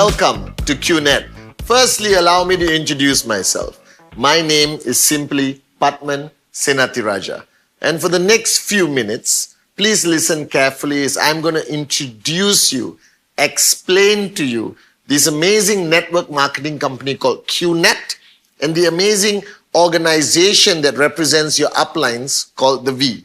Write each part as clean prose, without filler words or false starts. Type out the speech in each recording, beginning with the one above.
Welcome to Qnet. Firstly, allow me to introduce myself. My name is simply Patman Senatiraja. And for the next few minutes, please listen carefully as I'm going to introduce you, explain to you this amazing network marketing company called Qnet and the amazing organization that represents your uplines called the V.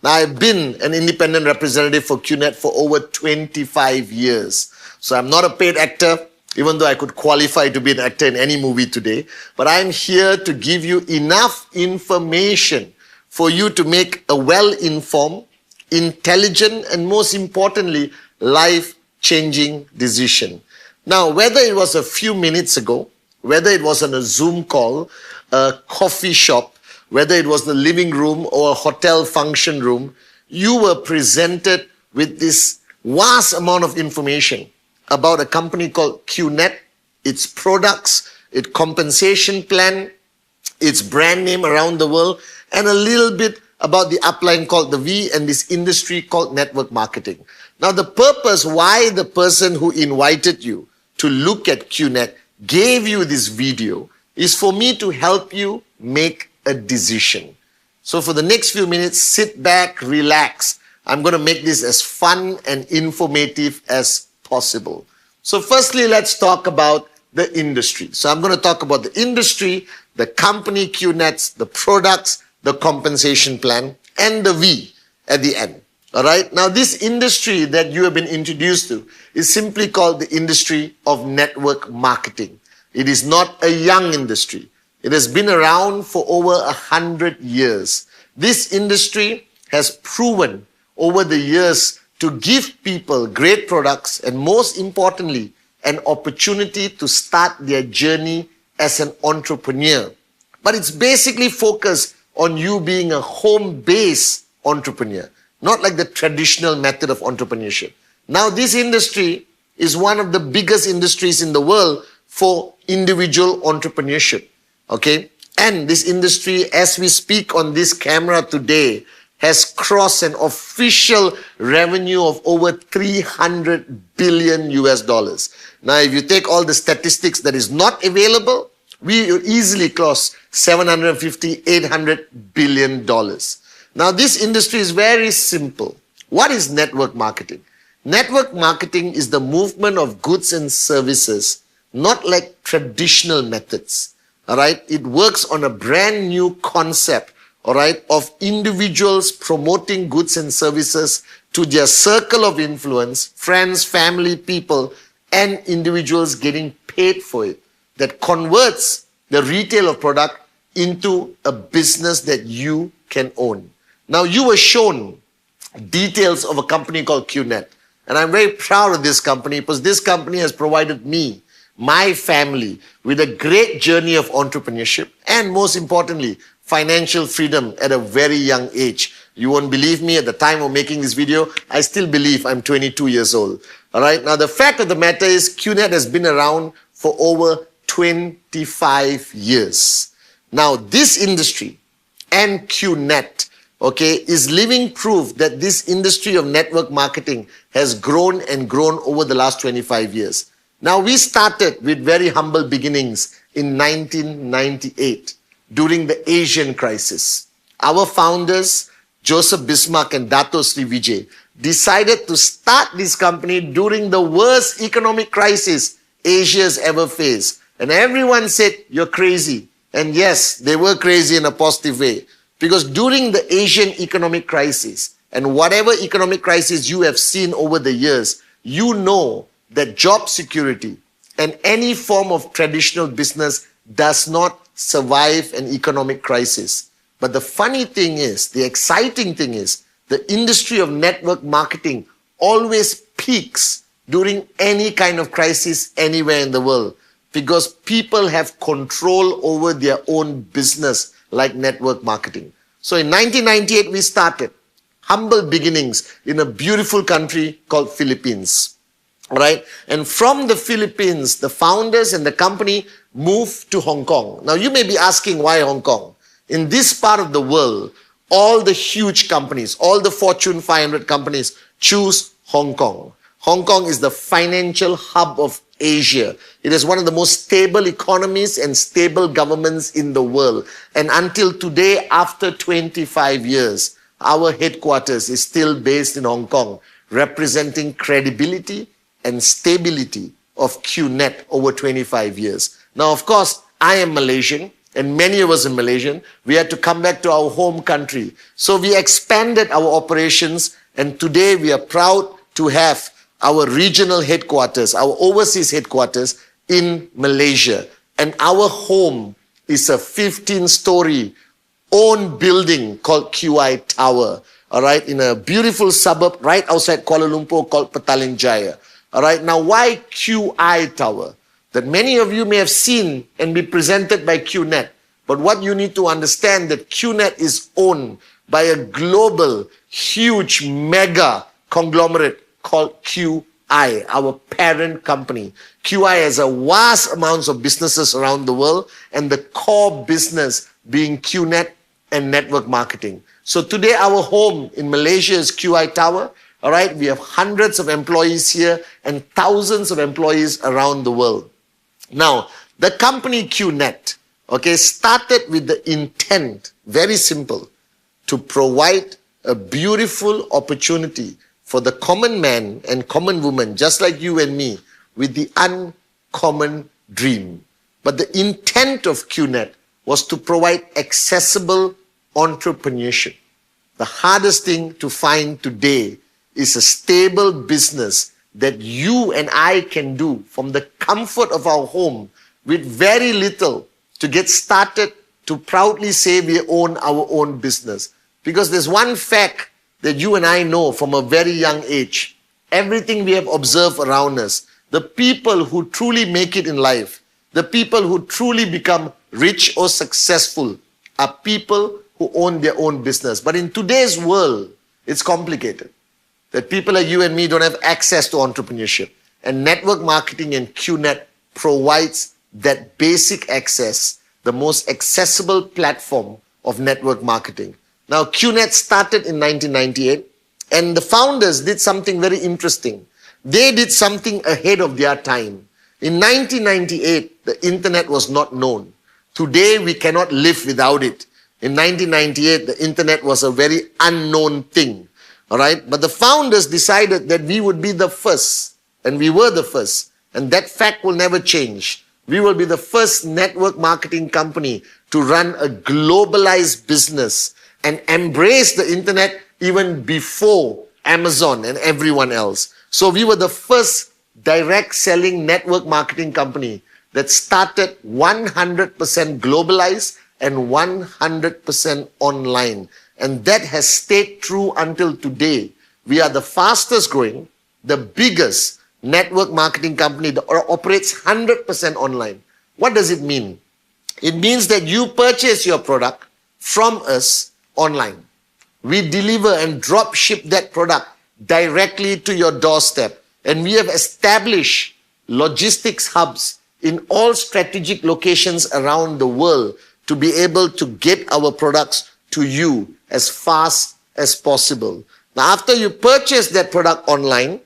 Now, I've been an independent representative for Qnet for over 25 years. So I'm not a paid actor, even though I could qualify to be an actor in any movie today. But I'm here to give you enough information for you to make a well-informed, intelligent, and most importantly, life-changing decision. Now, whether it was a few minutes ago, whether it was on a Zoom call, a coffee shop, whether it was the living room or a hotel function room, you were presented with this vast amount of information about a company called Qnet, its products, its compensation plan, its brand name around the world, and a little bit about the upline called the V and this industry called network marketing. Now, the purpose why the person who invited you to look at Qnet gave you this video is for me to help you make a decision. So for the next few minutes, sit back, relax. I'm going to make this as fun and informative as possible. So firstly, let's talk about the industry. So I'm going to talk about the industry, the company Qnet, the products, the compensation plan, and the V at the end. All right. Now, this industry that you have been introduced to is simply called the industry of network marketing. It is not a young industry. It has been around for over 100 years. This industry has proven over the years to give people great products and most importantly, an opportunity to start their journey as an entrepreneur. But it's basically focused on you being a home-based entrepreneur, not like the traditional method of entrepreneurship. Now, this industry is one of the biggest industries in the world for individual entrepreneurship. Okay, and this industry, as we speak on this camera today, has crossed an official revenue of over 300 billion US dollars. Now, if you take all the statistics that is not available, we easily cross 750, 800 billion dollars. Now, this industry is very simple. What is network marketing? Network marketing is the movement of goods and services, not like traditional methods. All right, it works on a brand new concept, all right, of individuals promoting goods and services to their circle of influence, friends, family, people, and individuals getting paid for it. That converts the retail of product into a business that you can own. Now, you were shown details of a company called Qnet, and I'm very proud of this company because this company has provided me, my family, with a great journey of entrepreneurship and most importantly, financial freedom at a very young age. You won't believe me, at the time of making this video, I still believe I'm 22 years old. All right. Now, the fact of the matter is Qnet has been around for over 25 years. Now, this industry and Qnet, okay, is living proof that this industry of network marketing has grown and grown over the last 25 years. Now, we started with very humble beginnings in 1998 during the Asian crisis. Our founders, Joseph Bismarck and Dato Sri Vijay, decided to start this company during the worst economic crisis Asia has ever faced. And everyone said, you're crazy. And yes, they were crazy in a positive way. Because during the Asian economic crisis, and whatever economic crisis you have seen over the years, you know that job security and any form of traditional business does not survive an economic crisis. But the funny thing is, the exciting thing is, the industry of network marketing always peaks during any kind of crisis anywhere in the world because people have control over their own business like network marketing. So in 1998, we started humble beginnings in a beautiful country called Philippines. All right. And from the Philippines, the founders and the company moved to Hong Kong. Now, you may be asking why Hong Kong? In this part of the world, all the huge companies, all the Fortune 500 companies choose Hong Kong. Hong Kong is the financial hub of Asia. It is one of the most stable economies and stable governments in the world. And until today, after 25 years, our headquarters is still based in Hong Kong, representing credibility and stability of Qnet over 25 years. Now, of course, I am Malaysian, and many of us are Malaysian. We had to come back to our home country. So we expanded our operations, and today we are proud to have our regional headquarters, our overseas headquarters in Malaysia. And our home is a 15-story own building called QI Tower, all right, in a beautiful suburb right outside Kuala Lumpur called Petaling Jaya. All right, now why QI Tower? That many of you may have seen and be presented by Qnet. But what you need to understand that Qnet is owned by a global, huge, mega conglomerate called QI, our parent company. QI has a vast amounts of businesses around the world, and the core business being Qnet and network marketing. So today our home in Malaysia is QI Tower. All right, we have hundreds of employees here and thousands of employees around the world. Now, the company Qnet, okay, started with the intent, very simple, to provide a beautiful opportunity for the common man and common woman, just like you and me, with the uncommon dream. But the intent of Qnet was to provide accessible entrepreneurship. The hardest thing to find today is a stable business that you and I can do from the comfort of our home with very little to get started, to proudly say we own our own business. Because there's one fact that you and I know from a very young age. Everything we have observed around us, the people who truly make it in life, the people who truly become rich or successful are people who own their own business. But in today's world, it's complicated. That people like you and me don't have access to entrepreneurship. And network marketing and Qnet provides that basic access, the most accessible platform of network marketing. Now, Qnet started in 1998, and the founders did something very interesting. They did something ahead of their time. In 1998, the internet was not known. Today, we cannot live without it. In 1998, the internet was a very unknown thing. All right, but the founders decided that we would be the first, and we were the first, and that fact will never change. We will be the first network marketing company to run a globalized business and embrace the internet even before Amazon and everyone else. So we were the first direct selling network marketing company that started 100% globalized and 100% online. And that has stayed true until today. We are the fastest growing, the biggest network marketing company that operates 100% online. What does it mean? It means that you purchase your product from us online. We deliver and drop ship that product directly to your doorstep. And we have established logistics hubs in all strategic locations around the world to be able to get our products to you as fast as possible. Now, after you purchase that product online,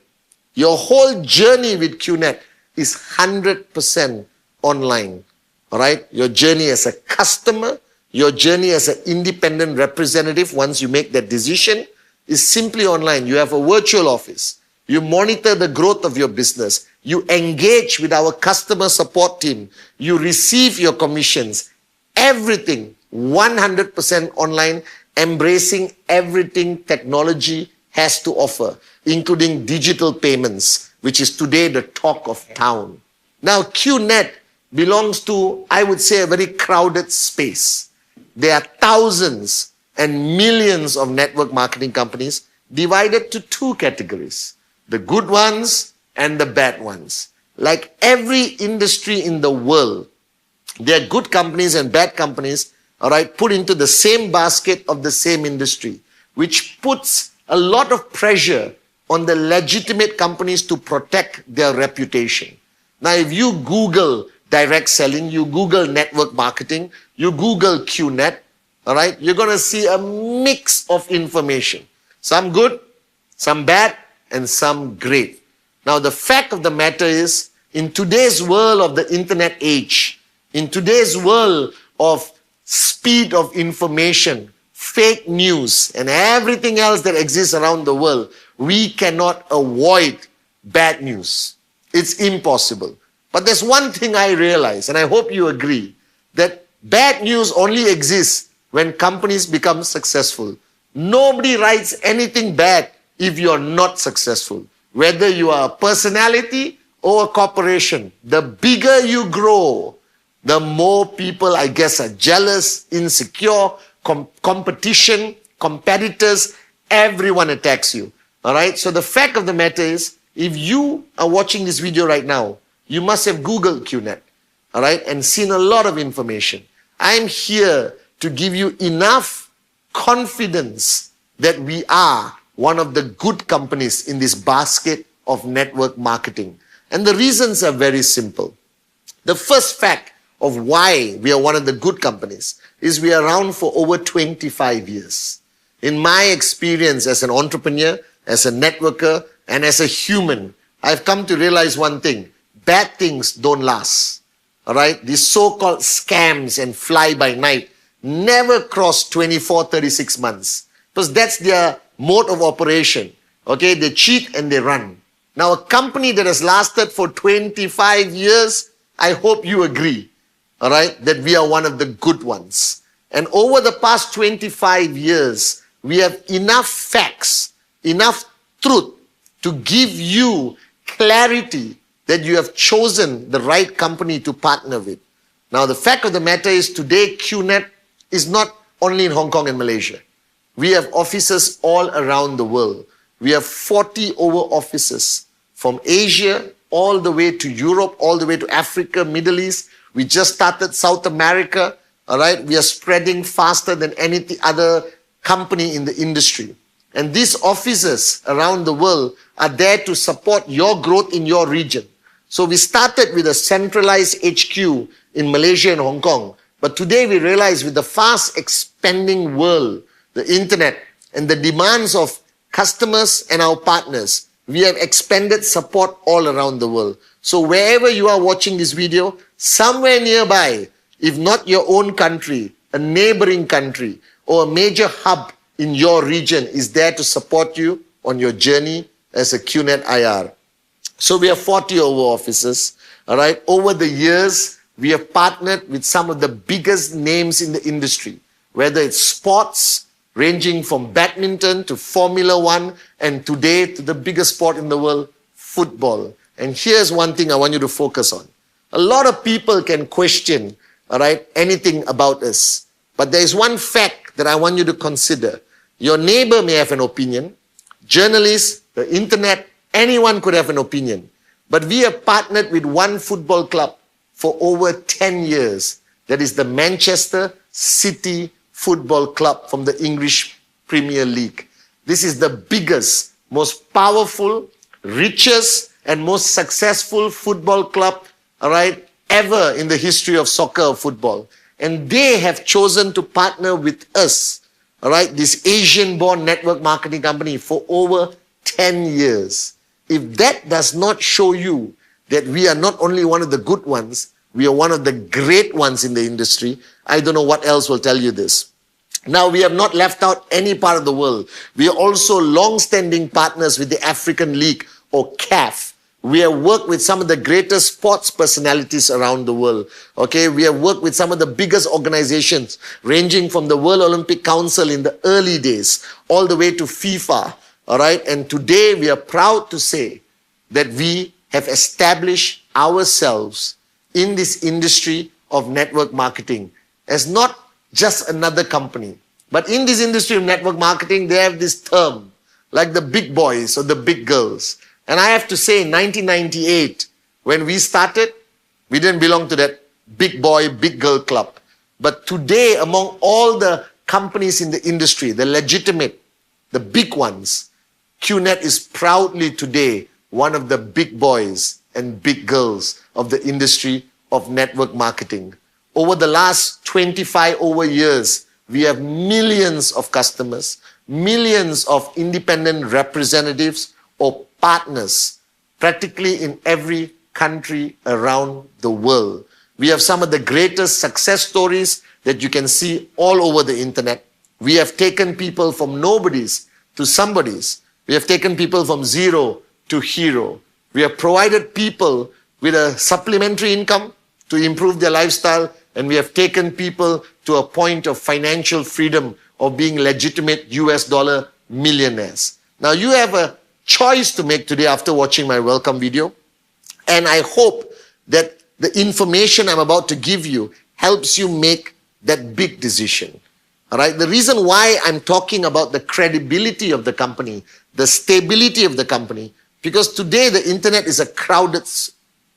your whole journey with Qnet is 100% online. All right? Your journey as a customer, your journey as an independent representative, once you make that decision, is simply online. You have a virtual office. You monitor the growth of your business. You engage with our customer support team. You receive your commissions. Everything 100% online, embracing everything technology has to offer, including digital payments, which is today the talk of town. Now, Qnet belongs to, I would say, a very crowded space. There are thousands and millions of network marketing companies divided to two categories, the good ones and the bad ones. Like every industry in the world, there are good companies and bad companies, all right, put into the same basket of the same industry, which puts a lot of pressure on the legitimate companies to protect their reputation. Now, if you Google direct selling, you Google network marketing, you Google Qnet, all right, you're going to see a mix of information. Some good, some bad, and some great. Now, the fact of the matter is In today's world of the internet age, in today's world of speed of information, fake news, and everything else that exists around the world, we cannot avoid bad news. It's impossible. But there's one thing I realize, and I hope you agree, that bad news only exists when companies become successful. Nobody writes anything bad if you're not successful. Whether you are a personality or a corporation, the bigger you grow, the more people, I guess, are jealous, insecure, competition, competitors, everyone attacks you. All right? So the fact of the matter is, if you are watching this video right now, you must have Googled Qnet, all right, and seen a lot of information. I'm here to give you enough confidence that we are one of the good companies in this basket of network marketing. And the reasons are very simple. The first fact of why we are one of the good companies is we are around for over 25 years. In my experience as an entrepreneur, as a networker, and as a human, I've come to realize one thing. Bad things don't last. All right? These so-called scams and fly-by-night never cross 24, 36 months. Because that's their mode of operation. Okay? They cheat and they run. Now, a company that has lasted for 25 years, I hope you agree, all right, that we are one of the good ones. And over the past 25 years, we have enough facts, enough truth to give you clarity that you have chosen the right company to partner with. Now, the fact of the matter is today, Qnet is not only in Hong Kong and Malaysia. We have offices all around the world. We have 40 over offices from Asia all the way to Europe, all the way to Africa, Middle East. We just started South America, all right? We are spreading faster than any other company in the industry. And these offices around the world are there to support your growth in your region. So we started with a centralized HQ in Malaysia and Hong Kong. But today we realize with the fast expanding world, the internet, and the demands of customers and our partners, we have expanded support all around the world. So wherever you are watching this video, somewhere nearby, if not your own country, a neighboring country, or a major hub in your region is there to support you on your journey as a Qnet IR. So we have 40 over offices, all right? Over the years, we have partnered with some of the biggest names in the industry, whether it's sports, ranging from badminton to Formula One, and today to the biggest sport in the world, football. And here's one thing I want you to focus on. A lot of people can question, all right, anything about us. But there is one fact that I want you to consider. Your neighbor may have an opinion. Journalists, the internet, anyone could have an opinion. But we have partnered with one football club for over 10 years. That is the Manchester City Football Club from the English Premier League. This is the biggest, most powerful, richest, and most successful football club, all right, ever in the history of soccer or football. And they have chosen to partner with us, all right, this Asian-born network marketing company for over 10 years. If that does not show you that we are not only one of the good ones, we are one of the great ones in the industry, I don't know what else will tell you this. Now, we have not left out any part of the world. We are also long-standing partners with the African League or CAF. We have worked with some of the greatest sports personalities around the world. Okay, we have worked with some of the biggest organizations, ranging from the World Olympic Council in the early days, all the way to FIFA. All right, and today we are proud to say that we have established ourselves in this industry of network marketing as not just another company. But in this industry of network marketing, they have this term, like the big boys or the big girls. And I have to say, in 1998, when we started, we didn't belong to that big boy, big girl club. But today, among all the companies in the industry, the legitimate, the big ones, Qnet is proudly today one of the big boys and big girls of the industry of network marketing. Over the last 25 over years, we have millions of customers, millions of independent representatives or partners, practically in every country around the world. We have some of the greatest success stories that you can see all over the internet. We have taken people from nobodies to somebodies. We have taken people from zero to hero. We have provided people with a supplementary income to improve their lifestyle, and we have taken people to a point of financial freedom of being legitimate US dollar millionaires. Now you have a choice to make today after watching my welcome video, and I hope that the information I'm about to give you helps you make that big decision. All right. The reason why I'm talking about the credibility of the company, the stability of the company, because today the internet is a crowded,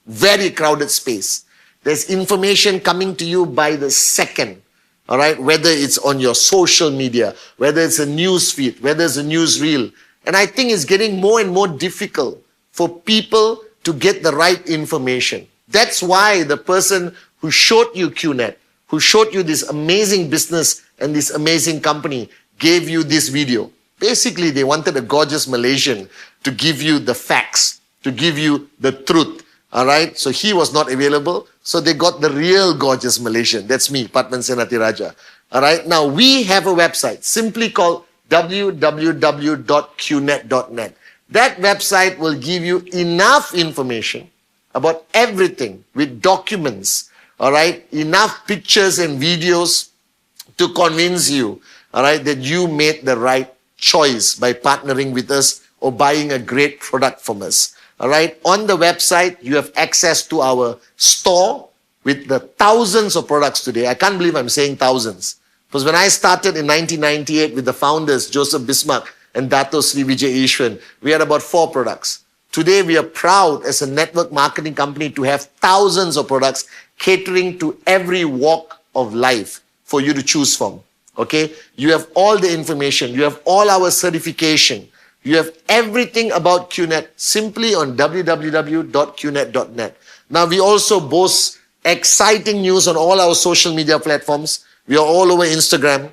very crowded space. There's information coming to you by the second. All right. Whether it's on your social media, whether it's a news feed, whether it's a news reel. And I think it's getting more and more difficult for people to get the right information. That's why the person who showed you Qnet, who showed you this amazing business and this amazing company, gave you this video. Basically, they wanted a gorgeous Malaysian to give you the facts, to give you the truth. All right. So he was not available. So they got the real gorgeous Malaysian. That's me, Padman Senatiraja. All right. Now we have a website simply called www.qnet.net. That website will give you enough information about everything with documents. All right. Enough pictures and videos to convince you, all right, that you made the right choice by partnering with us or buying a great product from us. All right. On the website, you have access to our store with the thousands of products today. I can't believe I'm saying thousands. Because when I started in 1998 with the founders, Joseph Bismarck and Dato Sri Vijay Ishwan, we had about 4 products. Today, we are proud as a network marketing company to have thousands of products catering to every walk of life for you to choose from. Okay? You have all the information. You have all our certification. You have everything about Qnet simply on www.qnet.net. Now, we also boast exciting news on all our social media platforms. We are all over Instagram,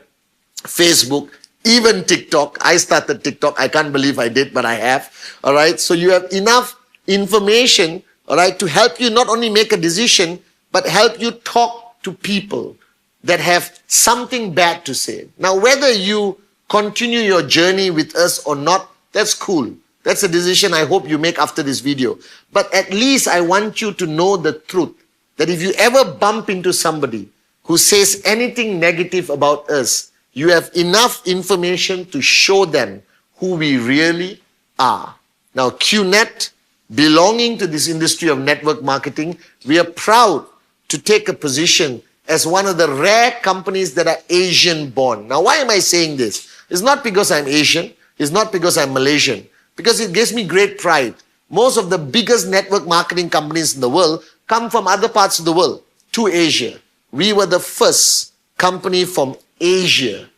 Facebook, even TikTok. I started TikTok. I can't believe I did, but I have. All right. So you have enough information, all right, to help you not only make a decision, but help you talk to people that have something bad to say. Now, whether you continue your journey with us or not, that's cool. That's a decision I hope you make after this video. But at least I want you to know the truth, that if you ever bump into somebody who says anything negative about us, you have enough information to show them who we really are. Now, Qnet, belonging to this industry of network marketing, we are proud to take a position as one of the rare companies that are Asian born. Now, why am I saying this? It's not because I'm Asian. It's not because I'm Malaysian. Because it gives me great pride. Most of the biggest network marketing companies in the world come from other parts of the world to Asia. We were the first company from Asia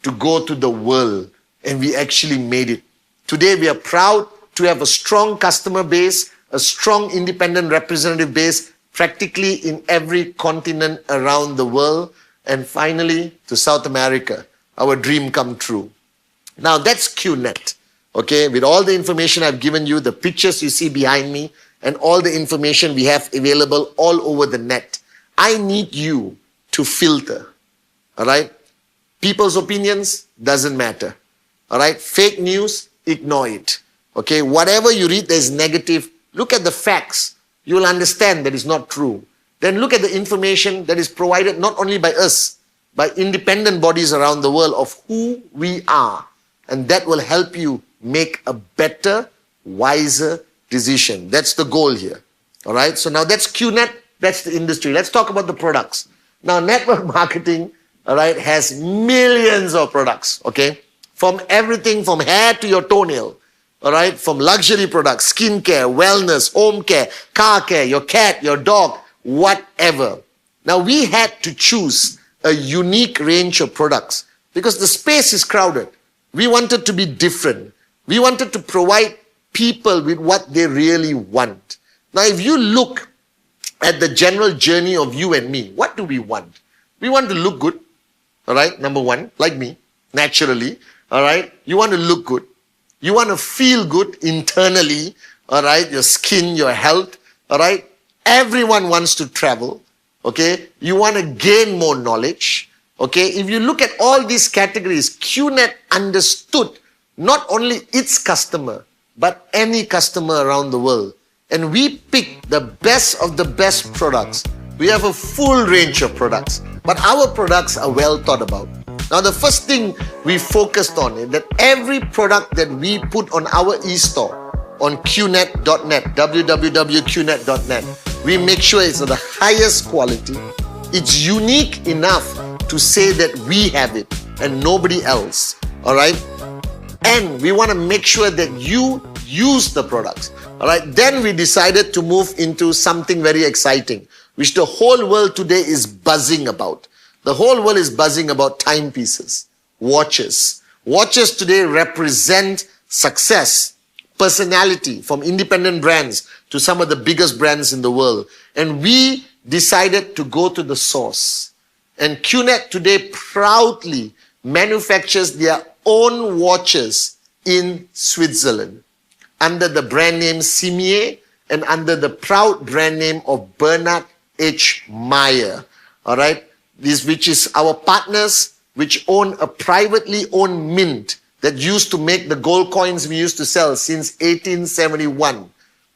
to go to the world, and we actually made it. Today, we are proud to have a strong customer base, a strong independent representative base, practically in every continent around the world, and finally to South America, our dream come true. Now that's Qnet, okay? With all the information I've given you, the pictures you see behind me, and all the information we have available all over the net, I need you to filter, all right? People's opinions doesn't matter, all right? Fake news, ignore it, okay? Whatever you read that is negative, look at the facts. You will understand that it's not true. Then look at the information that is provided not only by us, by independent bodies around the world of who we are. And that will help you make a better, wiser decision. That's the goal here. All right. So now that's Qnet. That's the industry. Let's talk about the products. Now, network marketing, all right, has millions of products. Okay. From everything from hair to your toenail. All right. From luxury products, skincare, wellness, home care, car care, your cat, your dog, whatever. Now, we had to choose a unique range of products because the space is crowded. We wanted to be different. We wanted to provide people with what they really want. Now, if you look at the general journey of you and me, what do we want? We want to look good, all right, number one, like me, naturally, all right? You want to look good. You want to feel good internally, all right, your skin, your health, all right? Everyone wants to travel, okay? You want to gain more knowledge, okay? If you look at all these categories, Qnet understood not only its customer, but any customer around the world. And we pick the best of the best products. We have a full range of products, but our products are well thought about. Now, the first thing we focused on is that every product that we put on our e-store, on qnet.net, www.qnet.net, we make sure it's of the highest quality. It's unique enough to say that we have it and nobody else, all right? And we want to make sure that you use the products, all right? Then we decided to move into something very exciting, which the whole world today is buzzing about. The whole world is buzzing about timepieces, watches. Watches today represent success, personality, from independent brands to some of the biggest brands in the world. And we decided to go to the source. And Qnet today proudly manufactures their own watches in Switzerland under the brand name Simier and under the proud brand name of Bernard H. Meyer. All right? Which is our partners, which own a privately owned mint that used to make the gold coins we used to sell since 1871.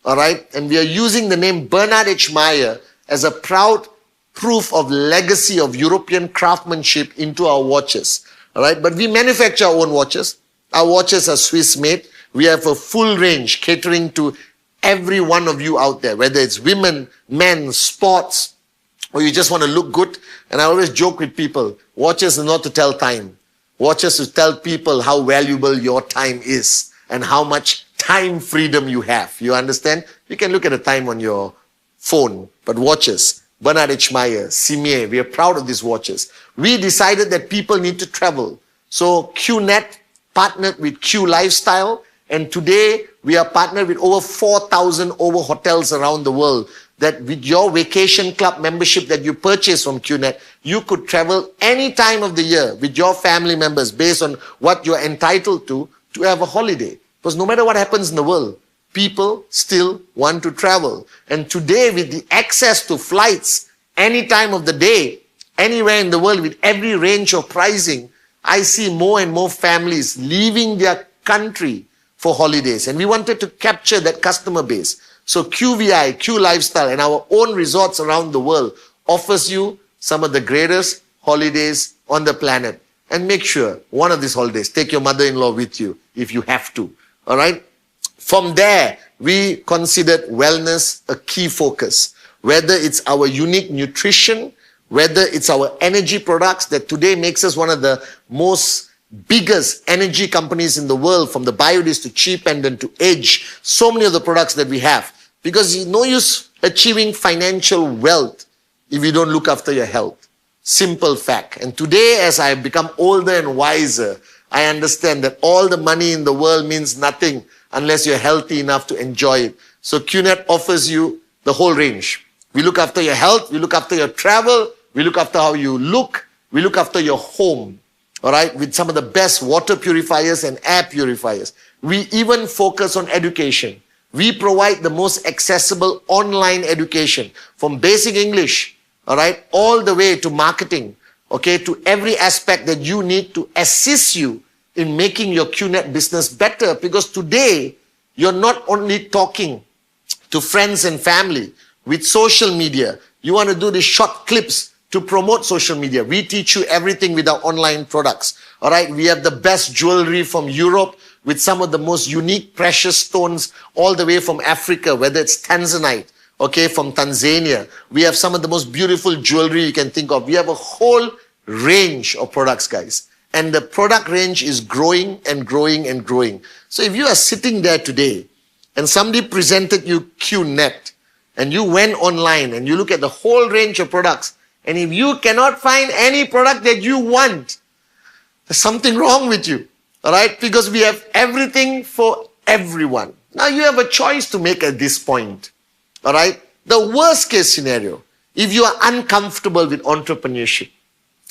All right? And we are using the name Bernard H. Meyer as a proud proof of legacy of European craftsmanship into our watches. All right? But we manufacture our own watches. Our watches are Swiss made. We have a full range catering to every one of you out there, whether it's women, men, sports, or you just want to look good. And I always joke with people, watches are not to tell time. Watches to tell people how valuable your time is and how much time freedom you have. You understand? You can look at the time on your phone, but watches, Bernard H. Meyer, Simier, we are proud of these watches. We decided that people need to travel. So Qnet partnered with Q Lifestyle, and today we are partnered with over 4,000 hotels around the world, that with your vacation club membership that you purchase from Qnet, you could travel any time of the year with your family members based on what you're entitled to have a holiday. Because no matter what happens in the world, people still want to travel. And today, with the access to flights any time of the day, anywhere in the world, with every range of pricing, I see more and more families leaving their country for holidays. And we wanted to capture that customer base. So QVI, Q Lifestyle, and our own resorts around the world offers you some of the greatest holidays on the planet. And make sure one of these holidays, take your mother-in-law with you if you have to. All right? From there, we considered wellness a key focus. Whether it's our unique nutrition, whether it's our energy products that today makes us one of the most biggest energy companies in the world, from the Biodis to Cheap and then to Edge, so many of the products that we have. Because it's no use achieving financial wealth if you don't look after your health. Simple fact. And today, as I have become older and wiser, I understand that all the money in the world means nothing unless you're healthy enough to enjoy it. So Qnet offers you the whole range. We look after your health, we look after your travel, we look after how you look, we look after your home. All right, with some of the best water purifiers and air purifiers. We even focus on education. We provide the most accessible online education, from basic English, all right, all the way to marketing, okay, to every aspect that you need to assist you in making your Qnet business better. Because today, you're not only talking to friends and family with social media. You want to do the short clips to promote social media. We teach you everything with our online products. All right, we have the best jewelry from Europe with some of the most unique precious stones all the way from Africa, whether it's Tanzanite, okay, from Tanzania. We have some of the most beautiful jewelry you can think of. We have a whole range of products, guys. And the product range is growing and growing and growing. So if you are sitting there today and somebody presented you Qnet and you went online and you look at the whole range of products, and if you cannot find any product that you want, there's something wrong with you. All right? Because we have everything for everyone. Now you have a choice to make at this point. All right? The worst case scenario, if you are uncomfortable with entrepreneurship,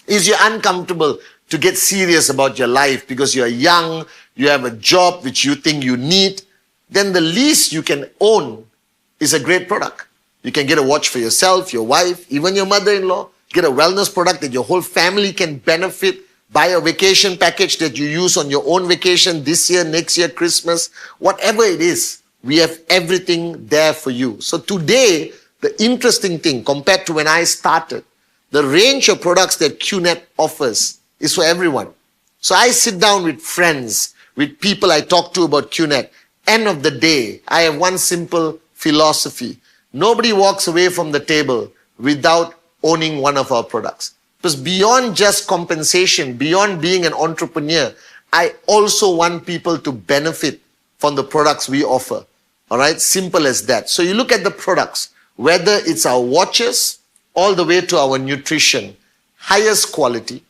if you're uncomfortable to get serious about your life because you're young, you have a job which you think you need, then the least you can own is a great product. You can get a watch for yourself, your wife, even your mother-in-law. Get a wellness product that your whole family can benefit. Buy a vacation package that you use on your own vacation this year, next year, Christmas, whatever it is. We have everything there for you. So today, the interesting thing compared to when I started, the range of products that Qnet offers is for everyone. So I sit down with friends, with people I talk to about Qnet. End of the day, I have one simple philosophy. Nobody walks away from the table without owning one of our products. Because beyond just compensation, beyond being an entrepreneur, I also want people to benefit from the products we offer. All right, simple as that. So you look at the products, whether it's our watches, all the way to our nutrition, highest quality,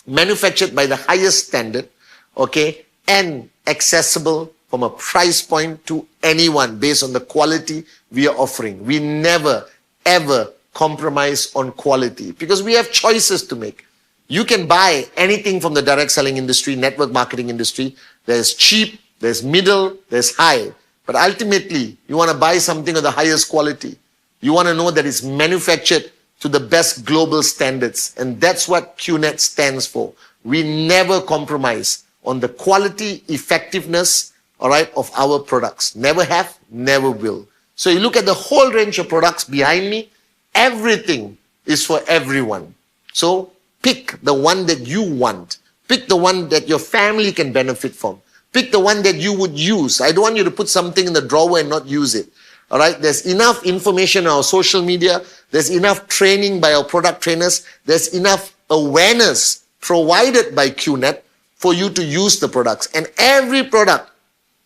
manufactured by the highest standard, okay, and accessible from a price point to anyone based on the quality we are offering. We never, ever compromise on quality because we have choices to make. You can buy anything from the direct selling industry, network marketing industry. There's cheap, there's middle, there's high. But ultimately, you want to buy something of the highest quality. You want to know that it's manufactured to the best global standards. And that's what Qnet stands for. We never compromise on the quality, effectiveness, all right, of our products. Never have, never will. So you look at the whole range of products behind me, everything is for everyone. So pick the one that you want. Pick the one that your family can benefit from. Pick the one that you would use. I don't want you to put something in the drawer and not use it. All right, there's enough information on our social media. There's enough training by our product trainers. There's enough awareness provided by Qnet for you to use the products. And every product,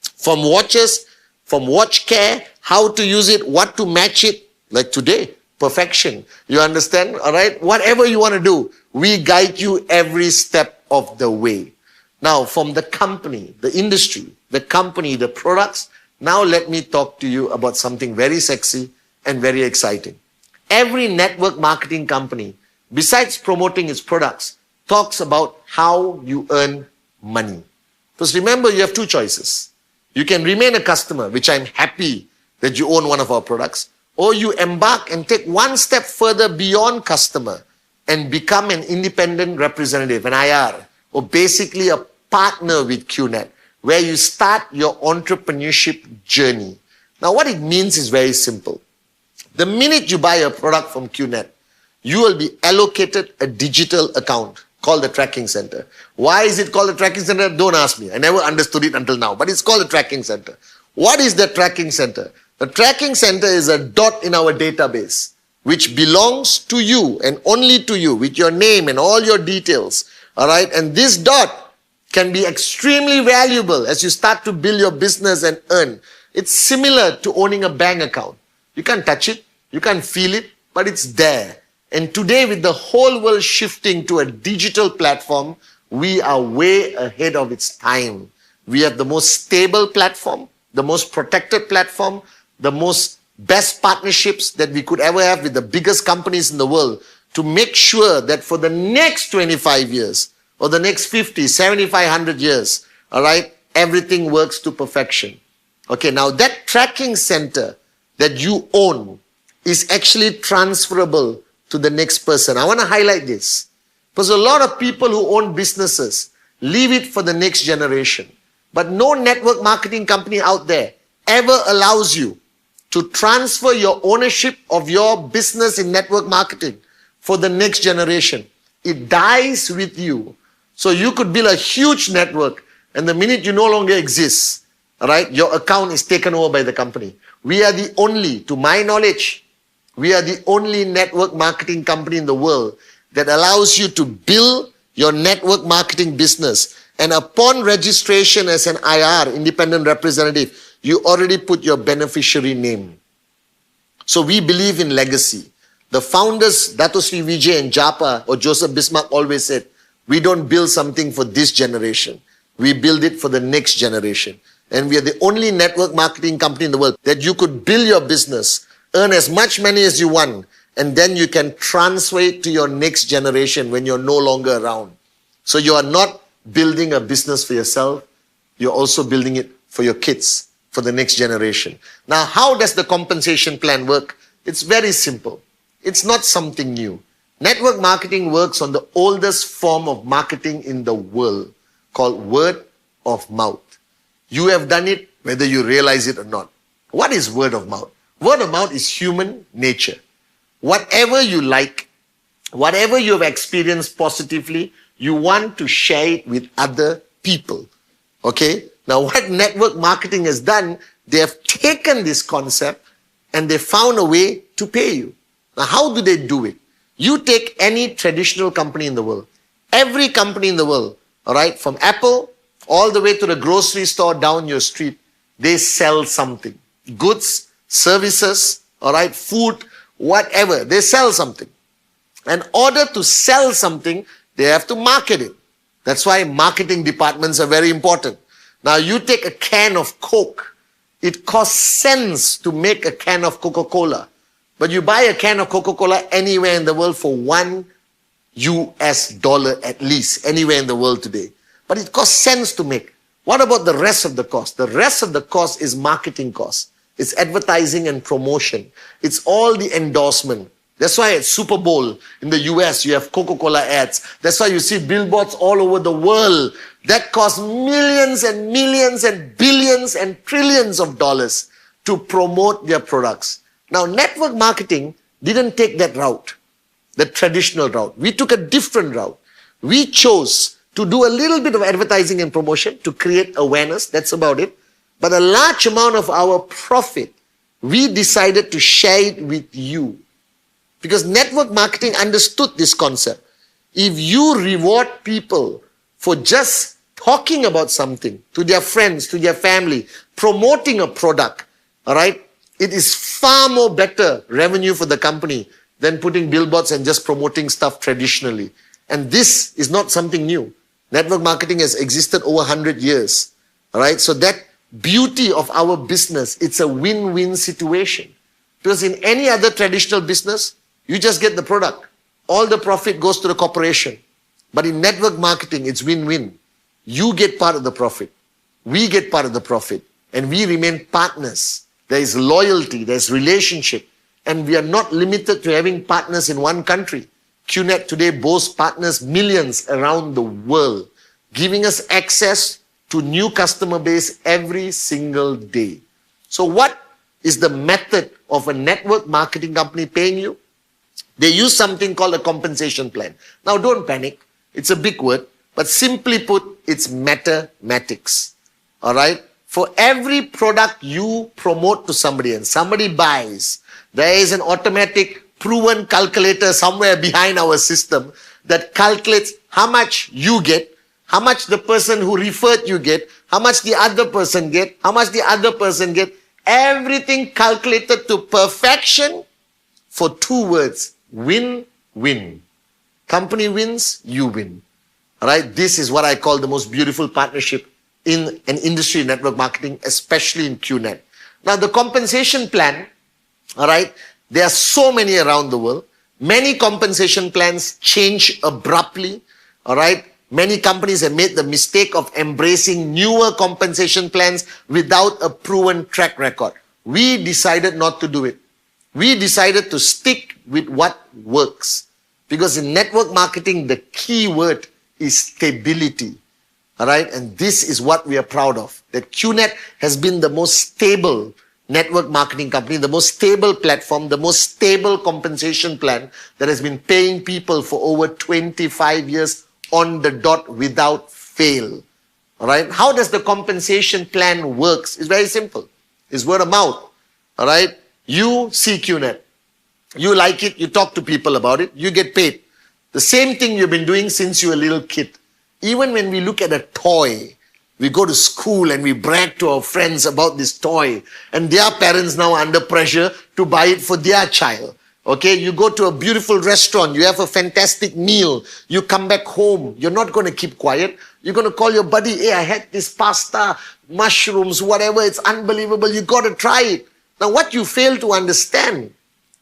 from watches, from watch care, how to use it, what to match it, like today, perfection. You understand? All right, whatever you want to do, we guide you every step of the way. Now, from the company, the industry, the company, the products, now let me talk to you about something very sexy and very exciting. Every network marketing company, besides promoting its products, talks about how you earn money. Because remember, you have two choices. You can remain a customer, which I'm happy that you own one of our products, or you embark and take one step further beyond customer and become an independent representative, an IR, or basically a partner with Qnet, where you start your entrepreneurship journey. Now, what it means is very simple. The minute you buy a product from Qnet, you will be allocated a digital account called the tracking center. Why is it called the tracking center? Don't ask me. I never understood it until now, but it's called the tracking center. What is the tracking center? The tracking center is a dot in our database, which belongs to you and only to you, with your name and all your details. All right, and this dot can be extremely valuable as you start to build your business and earn. It's similar to owning a bank account. You can't touch it, you can't feel it, but it's there. And today, with the whole world shifting to a digital platform, we are way ahead of its time. We have the most stable platform, the most protected platform, the most best partnerships that we could ever have with the biggest companies in the world to make sure that for the next 25 years or the next 50, 75, 100 years, all right, everything works to perfection. Okay, now that tracking center that you own is actually transferable to the next person. I want to highlight this because a lot of people who own businesses leave it for the next generation. But no network marketing company out there ever allows you to transfer your ownership of your business in network marketing for the next generation. It dies with you. So you could build a huge network, and the minute you no longer exist, all right, your account is taken over by the company. We are the only, to my knowledge, we are the only network marketing company in the world that allows you to build your network marketing business. And upon registration as an IR, independent representative, you already put your beneficiary name. So we believe in legacy. The founders, Dato Sri Vijay and Japa or Joseph Bismarck always said, we don't build something for this generation. We build it for the next generation. And we are the only network marketing company in the world that you could build your business, earn as much money as you want, and then you can transfer it to your next generation when you're no longer around. So you are not building a business for yourself. You're also building it for your kids, for the next generation. Now, how does the compensation plan work? It's very simple. It's not something new. Network marketing works on the oldest form of marketing in the world called word of mouth. You have done it whether you realize it or not. What is word of mouth? Word of mouth is human nature. Whatever you like, whatever you have experienced positively, you want to share it with other people. Okay? Now what network marketing has done, they have taken this concept and they found a way to pay you. Now how do they do it? You take any traditional company in the world, every company in the world, all right, from Apple all the way to the grocery store down your street, they sell something. Goods, services, all right, food, whatever, they sell something. In order to sell something, they have to market it. That's why marketing departments are very important. Now you take a can of Coke, it costs cents to make a can of Coca-Cola. But you buy a can of Coca-Cola anywhere in the world for $1 at least, anywhere in the world today. But it costs cents to make. What about the rest of the cost? The rest of the cost is marketing cost. It's advertising and promotion. It's all the endorsement. That's why at Super Bowl in the US, you have Coca-Cola ads. That's why you see billboards all over the world that cost millions and millions and billions and trillions of dollars to promote their products. Now, network marketing didn't take that route, the traditional route. We took a different route. We chose to do a little bit of advertising and promotion to create awareness. That's about it. But a large amount of our profit, we decided to share it with you. Because network marketing understood this concept. If you reward people for just talking about something to their friends, to their family, promoting a product, all right, it is far more better revenue for the company than putting billboards and just promoting stuff traditionally. And this is not something new. Network marketing has existed over 100 years. All right, so that beauty of our business, it's a win-win situation. Because in any other traditional business, you just get the product. All the profit goes to the corporation. But in network marketing, it's win-win. You get part of the profit. We get part of the profit. And we remain partners. There is loyalty, there's relationship. And we are not limited to having partners in one country. Qnet today boasts partners millions around the world, giving us access to new customer base every single day. So what is the method of a network marketing company paying you? They use something called a compensation plan. Now don't panic. It's a big word, but simply put, it's mathematics. All right? For every product you promote to somebody and somebody buys, there is an automatic proven calculator somewhere behind our system that calculates how much you get, how much the person who referred you get, how much the other person get, how much the other person get. Everything calculated to perfection for 2 words. Win-win. Company wins, you win. All right? This is what I call the most beautiful partnership in an industry network marketing, especially in Qnet. Now, the compensation plan, all right, there are so many around the world. Many compensation plans change abruptly, all right? Many companies have made the mistake of embracing newer compensation plans without a proven track record. We decided not to do it. We decided to stick with what works. Because in network marketing, the key word is stability. All right, and this is what we are proud of. That Qnet has been the most stable network marketing company, the most stable platform, the most stable compensation plan that has been paying people for over 25 years on the dot without fail. All right, how does the compensation plan works? It's very simple. It's word of mouth. All right, you see Qnet. You like it, you talk to people about it, you get paid. The same thing you've been doing since you were a little kid. Even when we look at a toy, we go to school and we brag to our friends about this toy. And their parents now are under pressure to buy it for their child. Okay, you go to a beautiful restaurant, you have a fantastic meal, you come back home, you're not going to keep quiet. You're going to call your buddy, hey, I had this pasta, mushrooms, whatever, it's unbelievable, you got to try it. Now what you fail to understand,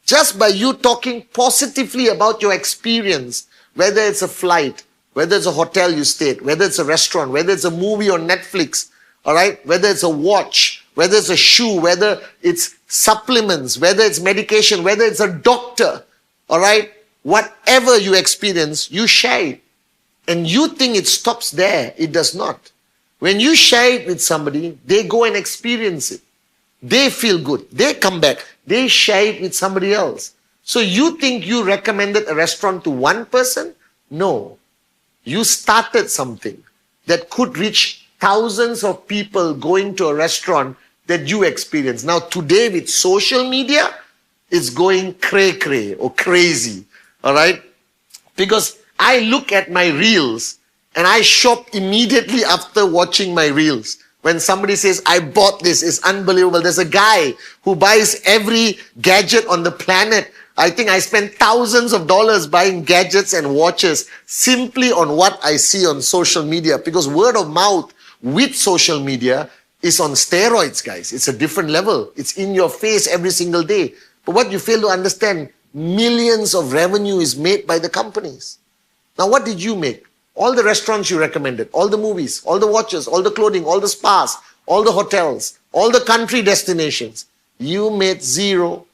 just by you talking positively about your experience, whether it's a flight, whether it's a hotel you stayed, whether it's a restaurant, whether it's a movie on Netflix, all right, whether it's a watch, whether it's a shoe, whether it's supplements, whether it's medication, whether it's a doctor, all right, whatever you experience, you share it. And you think it stops there. It does not. When you share it with somebody, they go and experience it. They feel good. They come back. They share it with somebody else. So you think you recommended a restaurant to one person? No. You started something that could reach thousands of people going to a restaurant that you experience. Now today with social media, it's going cray-cray or crazy. All right? Because I look at my reels and I shop immediately after watching my reels. When somebody says, I bought this, it's unbelievable. There's a guy who buys every gadget on the planet. I think I spend thousands of dollars buying gadgets and watches simply on what I see on social media. Because word of mouth with social media is on steroids, guys. It's a different level. It's in your face every single day. But what you fail to understand, millions of revenue is made by the companies. Now, what did you make? All the restaurants you recommended, all the movies, all the watches, all the clothing, all the spas, all the hotels, all the country destinations. You made zero.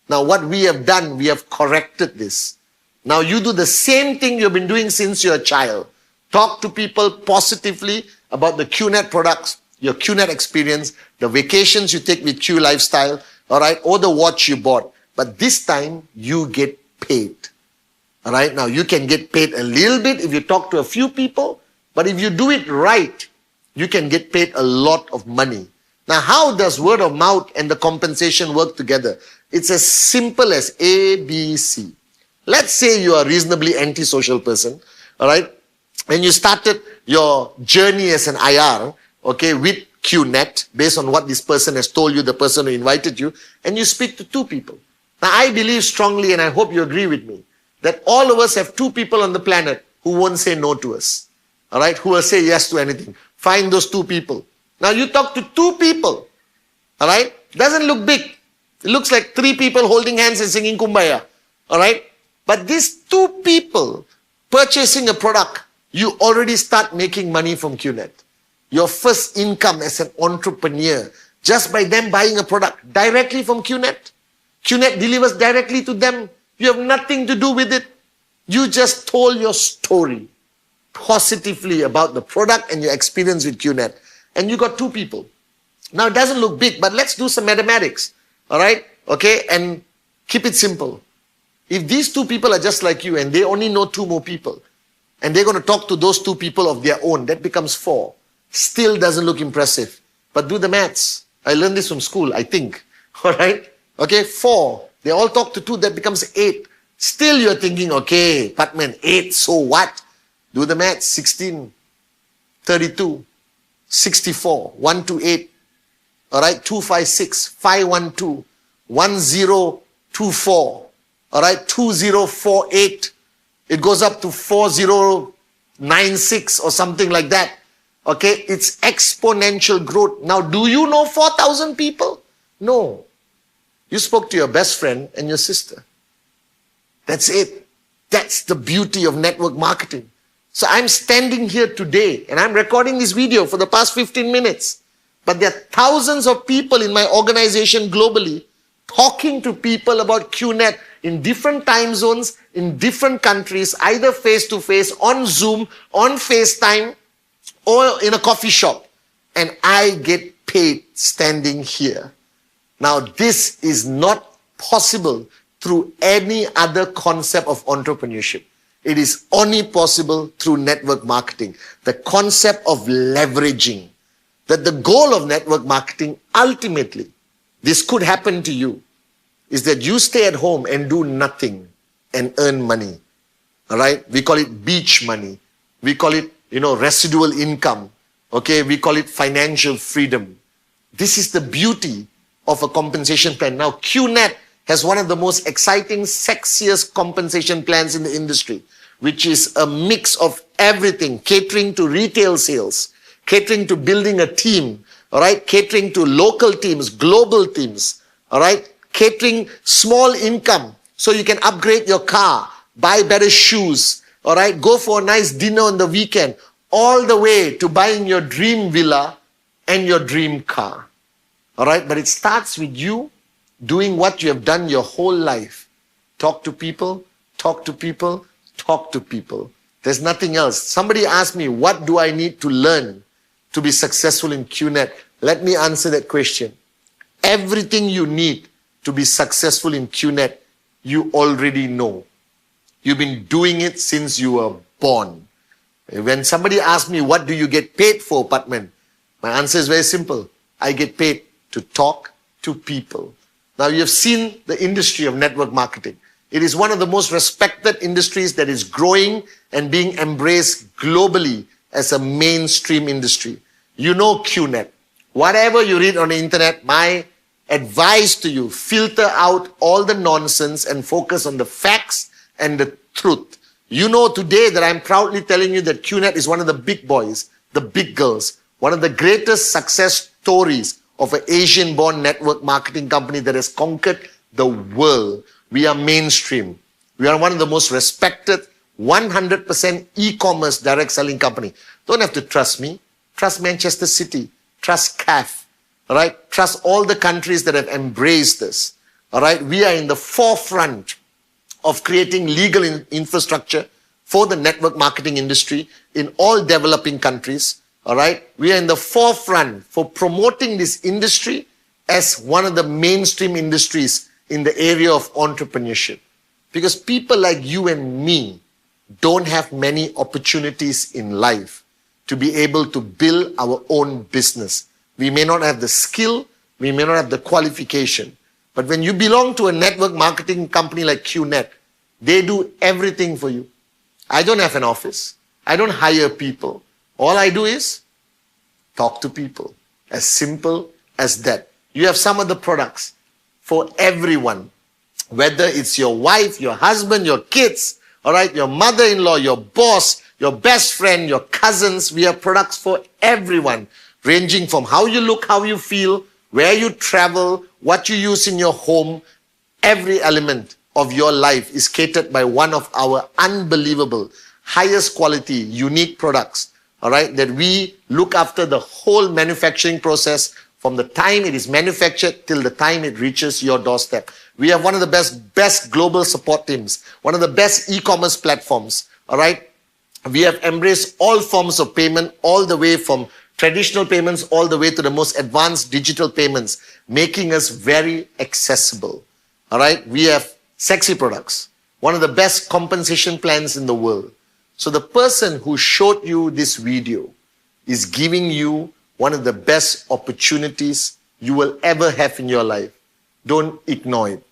Now, what we have done, we have corrected this. Now, you do the same thing you've been doing since you're a child. Talk to people positively about the Qnet products, your Qnet experience, the vacations you take with Q Lifestyle, all right, or the watch you bought. But this time, you get paid. All right, now you can get paid a little bit if you talk to a few people, but if you do it right, you can get paid a lot of money. Now, how does word of mouth and the compensation work together? It's as simple as A, B, C. Let's say you are a reasonably antisocial person, all right, and you started your journey as an IR, okay, with Qnet, based on what this person has told you, the person who invited you, and you speak to two people. Now, I believe strongly, and I hope you agree with me, that all of us have two people on the planet who won't say no to us. All right? Who will say yes to anything. Find those two people. Now you talk to two people. All right? Doesn't look big. It looks like three people holding hands and singing Kumbaya. All right? But these two people purchasing a product, you already start making money from Qnet. Your first income as an entrepreneur, just by them buying a product directly from Qnet. Qnet delivers directly to them. You have nothing to do with it. You just told your story positively about the product and your experience with Qnet. And you got two people. Now, it doesn't look big, but let's do some mathematics. All right? Okay? And keep it simple. If these two people are just like you and they only know two more people, and they're going to talk to those two people of their own, that becomes 4. Still doesn't look impressive. But do the maths. I learned this from school, I think. All right? Okay? 4. They all talk to 2, that becomes 8. Still you're thinking, okay, Patman, 8, so what? Do the math, 16, 32, 64, 128, all right, 256, 512, 1024, all right, 2048. It goes up to 4096 or something like that. Okay, it's exponential growth. Now, do you know 4,000 people? No. You spoke to your best friend and your sister. That's it. That's the beauty of network marketing. So I'm standing here today and I'm recording this video for the past 15 minutes. But there are thousands of people in my organization globally talking to people about Qnet in different time zones, in different countries, either face-to-face, on Zoom, on FaceTime, or in a coffee shop. And I get paid standing here. Now, this is not possible through any other concept of entrepreneurship. It is only possible through network marketing. The concept of leveraging. That the goal of network marketing, ultimately, this could happen to you, is that you stay at home and do nothing and earn money. All right? We call it beach money. We call it, residual income. Okay? We call it financial freedom. This is the beauty of a compensation plan. Now, Qnet has one of the most exciting, sexiest compensation plans in the industry, which is a mix of everything, catering to retail sales, catering to building a team, all right, catering to local teams, global teams, all right, catering small income so you can upgrade your car, buy better shoes, all right, go for a nice dinner on the weekend, all the way to buying your dream villa and your dream car. All right, but it starts with you doing what you have done your whole life. Talk to people, talk to people, talk to people. There's nothing else. Somebody asked me, what do I need to learn to be successful in Qnet? Let me answer that question. Everything you need to be successful in Qnet, you already know. You've been doing it since you were born. When somebody asks me, what do you get paid for, Patman? My answer is very simple. I get paid to talk to people. Now, you have seen the industry of network marketing. It is one of the most respected industries that is growing and being embraced globally as a mainstream industry. You know Qnet. Whatever you read on the internet, my advice to you, filter out all the nonsense and focus on the facts and the truth. You know today that I'm proudly telling you that Qnet is one of the big boys, the big girls, one of the greatest success stories of an Asian-born network marketing company that has conquered the world. We are mainstream. We are one of the most respected 100% e-commerce direct selling company. Don't have to trust me. Trust Manchester City. Trust CAF. All right? Trust all the countries that have embraced this. All right? We are in the forefront of creating legal infrastructure for the network marketing industry in all developing countries. All right? We are in the forefront for promoting this industry as one of the mainstream industries in the area of entrepreneurship. Because people like you and me don't have many opportunities in life to be able to build our own business. We may not have the skill, we may not have the qualification. But when you belong to a network marketing company like Qnet, they do everything for you. I don't have an office. I don't hire people. All I do is talk to people. As simple as that. You have some of the products for everyone. Whether it's your wife, your husband, your kids, all right, your mother-in-law, your boss, your best friend, your cousins. We have products for everyone, ranging from how you look, how you feel, where you travel, what you use in your home. Every element of your life is catered by one of our unbelievable, highest quality, unique products, all right, that we look after the whole manufacturing process from the time it is manufactured till the time it reaches your doorstep. We have one of the best global support teams, one of the best e-commerce platforms, all right. We have embraced all forms of payment, all the way from traditional payments all the way to the most advanced digital payments, making us very accessible. All right, we have sexy products, one of the best compensation plans in the world. So the person who showed you this video is giving you one of the best opportunities you will ever have in your life. Don't ignore it.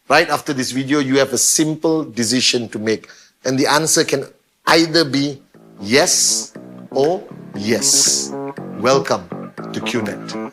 Right after this video, you have a simple decision to make. And the answer can either be yes or yes. Welcome to Qnet.